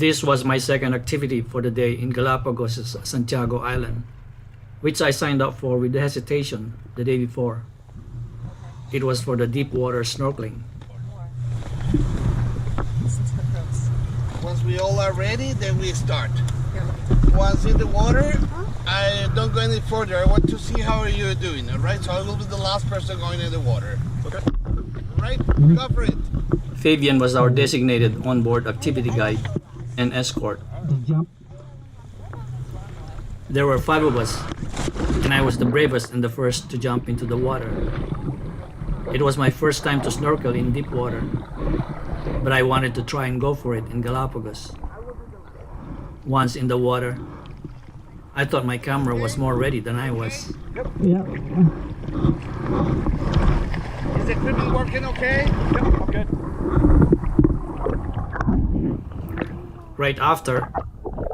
This was my second activity for the day in Galapagos Santiago Island, which I signed up for with hesitation the day before. It was for the deep water snorkeling. Once we all are ready, then we start. Once in the water, I don't go any further. I want to see how you're doing, all right? So I will be the last person going in the water. Okay. Right? Go for it. Fabian was our designated onboard activity guide and escort. There were 5 of us, and I was the bravest and the first to jump into the water. It was my first time to snorkel in deep water, but I wanted to try and go for it in Galapagos. Once in the water, I thought my camera was more ready than I was. Yeah. Is the equipment working okay? Yep, I'm good. Right after,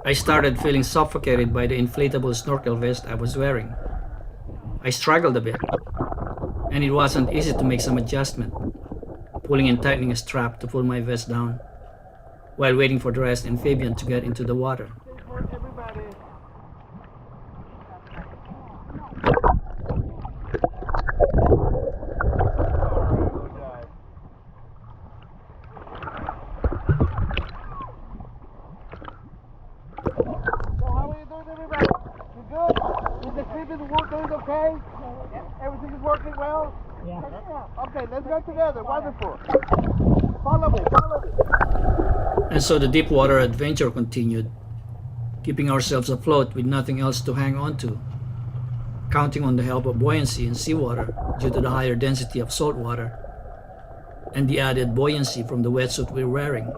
I started feeling suffocated by the inflatable snorkel vest I was wearing. I struggled a bit, and it wasn't easy to make some adjustment, pulling and tightening a strap to pull my vest down, while waiting for the rest and Fabian to get into the water. Okay? Everything is working well? Yeah. Okay, let's go together. Wonderful. Follow me. And so the deep water adventure continued, keeping ourselves afloat with nothing else to hang on to, counting on the help of buoyancy in seawater due to the higher density of salt water and the added buoyancy from the wetsuit we were wearing.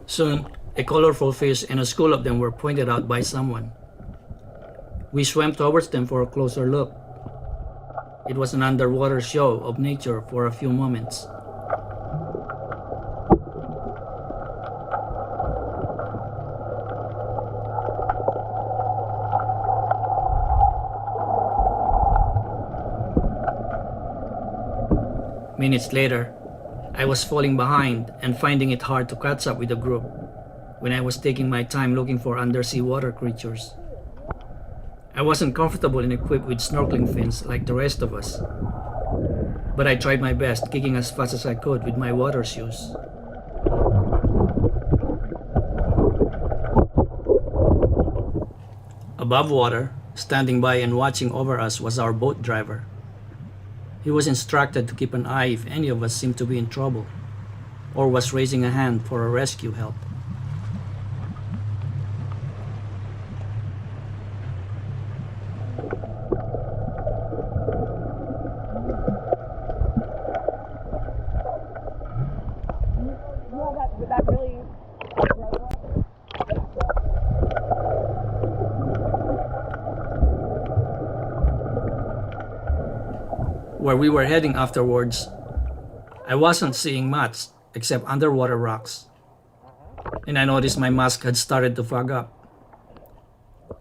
Soon, a colorful fish and a school of them were pointed out by someone. We swam towards them for a closer look. It was an underwater show of nature for a few moments. Minutes later, I was falling behind and finding it hard to catch up with the group when I was taking my time looking for undersea water creatures. I wasn't comfortable and equipped with snorkeling fins like the rest of us, but I tried my best, kicking as fast as I could with my water shoes. Above water, standing by and watching over us was our boat driver. He was instructed to keep an eye if any of us seemed to be in trouble or was raising a hand for a rescue help. Where we were heading afterwards, I wasn't seeing much except underwater rocks, and I noticed my mask had started to fog up.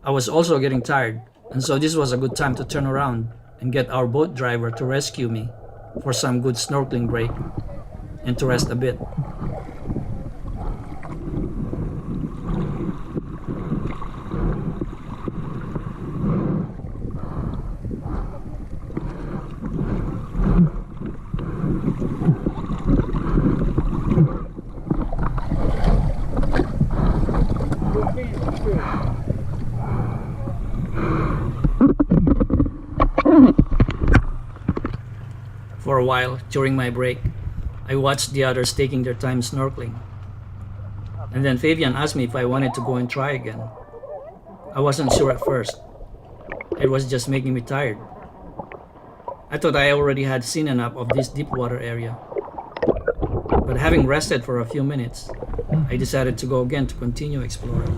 I was also getting tired, and so this was a good time to turn around and get our boat driver to rescue me for some good snorkeling break and to rest a bit. For a while, during my break, I watched the others taking their time snorkeling. And then Fabian asked me if I wanted to go and try again. I wasn't sure at first. It was just making me tired. I thought I already had seen enough of this deep water area. But having rested for a few minutes, I decided to go again to continue exploring.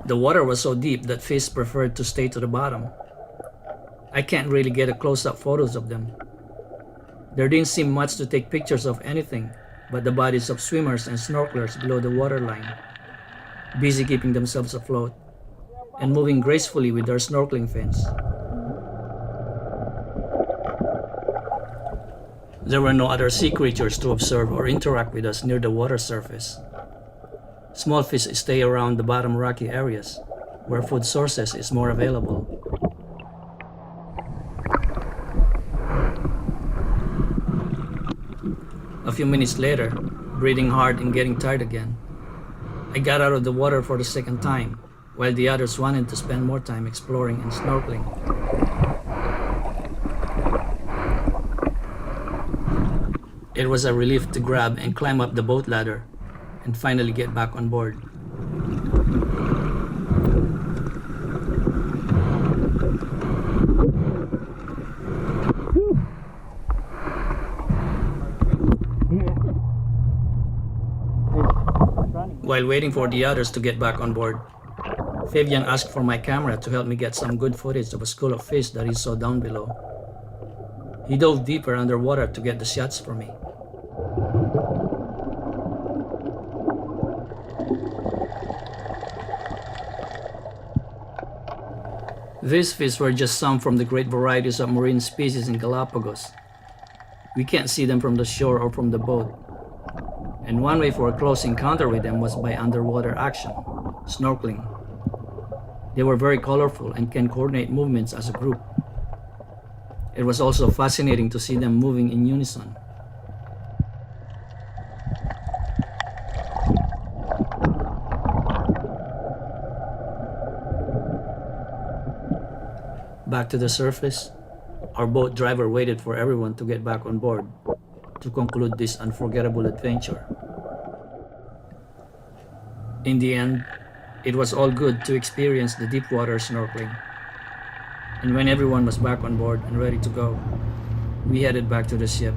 The water was so deep that fish preferred to stay to the bottom. I can't really get a close-up photos of them. There didn't seem much to take pictures of anything, but the bodies of swimmers and snorkelers below the waterline, busy keeping themselves afloat and moving gracefully with their snorkeling fins. There were no other sea creatures to observe or interact with us near the water surface. Small fish stay around the bottom rocky areas, where food sources is more available. A few minutes later, breathing hard and getting tired again, I got out of the water for the second time, while the others wanted to spend more time exploring and snorkeling. It was a relief to grab and climb up the boat ladder and finally get back on board. While waiting for the others to get back on board, Fabian asked for my camera to help me get some good footage of a school of fish that he saw down below. He dove deeper underwater to get the shots for me. These fish were just some from the great varieties of marine species in Galapagos. We can't see them from the shore or from the boat, and one way for a close encounter with them was by underwater action, snorkeling. They were very colorful and can coordinate movements as a group. It was also fascinating to see them moving in unison. Back to the surface, our boat driver waited for everyone to get back on board to conclude this unforgettable adventure. In the end, it was all good to experience the deep water snorkeling. And when everyone was back on board and ready to go, we headed back to the ship.